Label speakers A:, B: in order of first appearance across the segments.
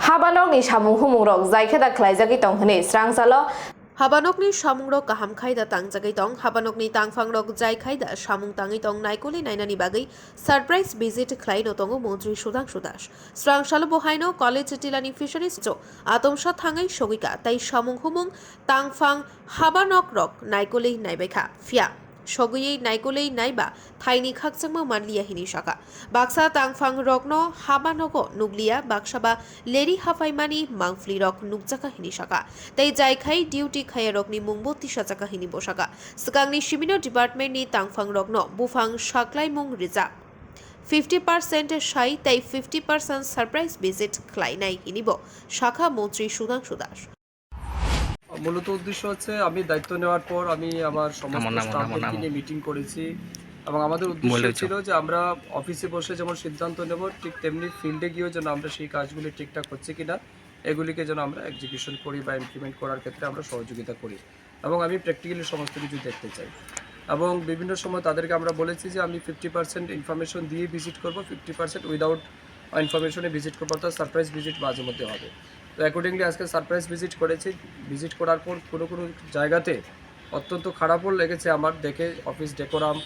A: Habanokni samung humungrok jaikeda khlaijagui tong hini srangsalo
B: Habanokni samungrok kaham khaida tangjagai tong habanokni tangfangrok jai khaida samung tangi tong naikoli nainani bagai surprise visit khlaino tongo Mantri Sudhangshu srangsalo bohaino college tilani fisheries jo atomsa thangai sogika tai samung humung tangfang habanok rok naikoli naibekha fia Sogui naikoli naiba thaini khakchangma manliya hini saka baksa tangfang rokno habanogo nuglia baksaba leri hafaimani mangfli rok nugjaka hini saka tai jaikhai duty khaya rokni mungbo tisachaka hini bosaka skangni shimino department ni tangfang rokno bufang saklai mung reserve 50% shai tai 50% surprise visit khlai nai hinibo শাখা মন্ত্রী সুধাংশু দাস
C: মূলত উদ্দেশ্য হচ্ছে আমি দায়িত্ব নেওয়ার পর আমি আমার সমস্ত স্টাফদেরকে নিয়ে মিটিং করেছি এবং আমাদের উদ্দেশ্য ছিল যে আমরা অফিসে বসে যেমন সিদ্ধান্ত নেব ঠিক তেমনি ফিল্ডে গিয়েও যেন আমরা সেই কাজগুলি ঠিকঠাক হচ্ছে কিনা এগুলিকে যেন আমরা এক্সিকিউশন করি বা ইমপ্লিমেন্ট করার ক্ষেত্রে আমরা সহযোগিতা করি এবং আমি প্র্যাকটিক্যালি সমস্ত কিছু দেখতে চাই এবং বিভিন্ন সময় তাদেরকে আমরা বলেছি যে আমি 50% ইনফরমেশন দিয়ে ভিজিট করব 50% উইদাউট ইনফরমেশনে ভিজিট করবো অর্থাৎ সারপ্রাইজ ভিজিট মাঝে মধ্যে হবে। তো অ্যাকর্ডিংলি আজকে সারপ্রাইজ ভিজিট করেছি। ভিজিট করার পর কোনো জায়গাতে অত্যন্ত খারাপও লেগেছে আমার দেখে অফিস ডেকোরাম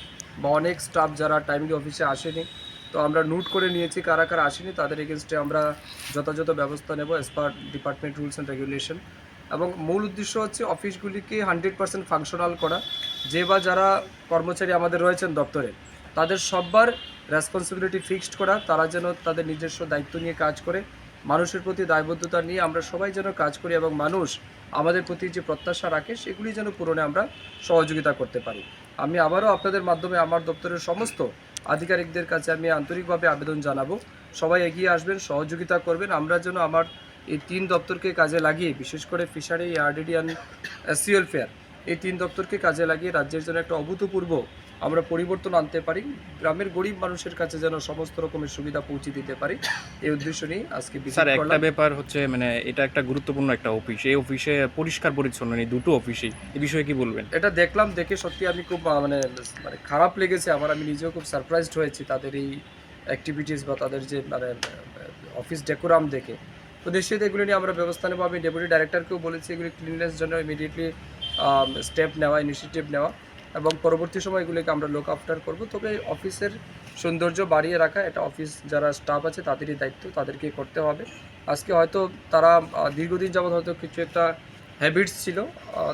C: বা অনেক স্টাফ যারা টাইমলি অফিসে আসেনি, তো আমরা নোট করে নিয়েছি কারা কারা আসেনি তাদের এগেনস্টে আমরা যথাযথ ব্যবস্থা নেব as per department rules and regulation. এবং মূল উদ্দেশ্য হচ্ছে অফিসগুলিকে 100% ফাংশনাল করা। যে বা যারা কর্মচারী আমাদের রয়েছেন দপ্তরে তাদের সববার রেসপন্সিবিলিটি ফিক্সড করা, তারা যেন তাদের নিজস্ব দায়িত্ব নিয়ে কাজ করে, মানুষের প্রতি দায়বদ্ধতা নিয়ে আমরা সবাই যেন কাজ করি এবং মানুষ আমাদের প্রতি যে প্রত্যাশা রাখে সেগুলি যেন পূরণে আমরা সহযোগিতা করতে পারি। আমি আবারও আপনাদের মাধ্যমে আমার দপ্তরের সমস্ত আধিকারিকদের কাছে আমি আন্তরিকভাবে আবেদন জানাবো, সবাই এগিয়ে আসবেন, সহযোগিতা করবেন। আমরা যেন আমার এই 3 দপ্তরকে কাজে লাগিয়ে, বিশেষ করে fishery, RDD and C welfare, এই 3 দপ্তরকে কাজে লাগিয়ে রাজ্যের জন্য একটা অভূতপূর্ব আমরা পরিবর্তন আনতে পারি, গ্রামের গরিব মানুষের কাছে যেন সমস্ত রকমের সুবিধা পৌঁছে দিতে পারি, এই উদ্দেশ্য নিয়ে আজকে
D: স্যার একটা ব্যাপার হচ্ছে এটা একটা গুরুত্বপূর্ণ একটা অফিস, এই অফিসে পরিষ্কার পরিচ্ছন্ন নেই, দুটো অফিসেই, এই বিষয়ে কি বলবেন?
C: এটা দেখলাম, দেখে সত্যি আমি খুব মানে খারাপ লেগেছে আমার। আমি নিজেও খুব সারপ্রাইজড হয়েছি তাদের এই অ্যাক্টিভিটিস বা তাদের যে অফিস ডেকোরাম দেখে। তো নিশ্চিত এগুলো নিয়ে আমরা ব্যবস্থা নেবো। আমি ডেপুটি ডাইরেক্টরকেও বলেছি এগুলি ক্লিননেস জন্য ইমিডিয়েটলি স্টেপ নেওয়া, ইনিশিয়েটিভ নেওয়া এবং পরবর্তী সময় এগুলিকে আমরা লুক আফটার করবো। তবে অফিসের সৌন্দর্য বাড়িয়ে রাখা এটা অফিস যারা স্টাফ আছে তাদেরই দায়িত্ব, তাদেরকে করতে হবে। আজকে হয়তো তারা দীর্ঘদিন যাবৎ হয়তো কিছু একটা হ্যাবিটস ছিল,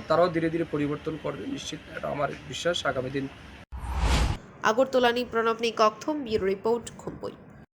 C: তারাও ধীরে ধীরে পরিবর্তন করবে নিশ্চিত, এটা আমার বিশ্বাস আগামী দিন।
B: আগরতলানি প্রণবনি ককথম ব্যুরো রিপোর্ট খুম্পুই।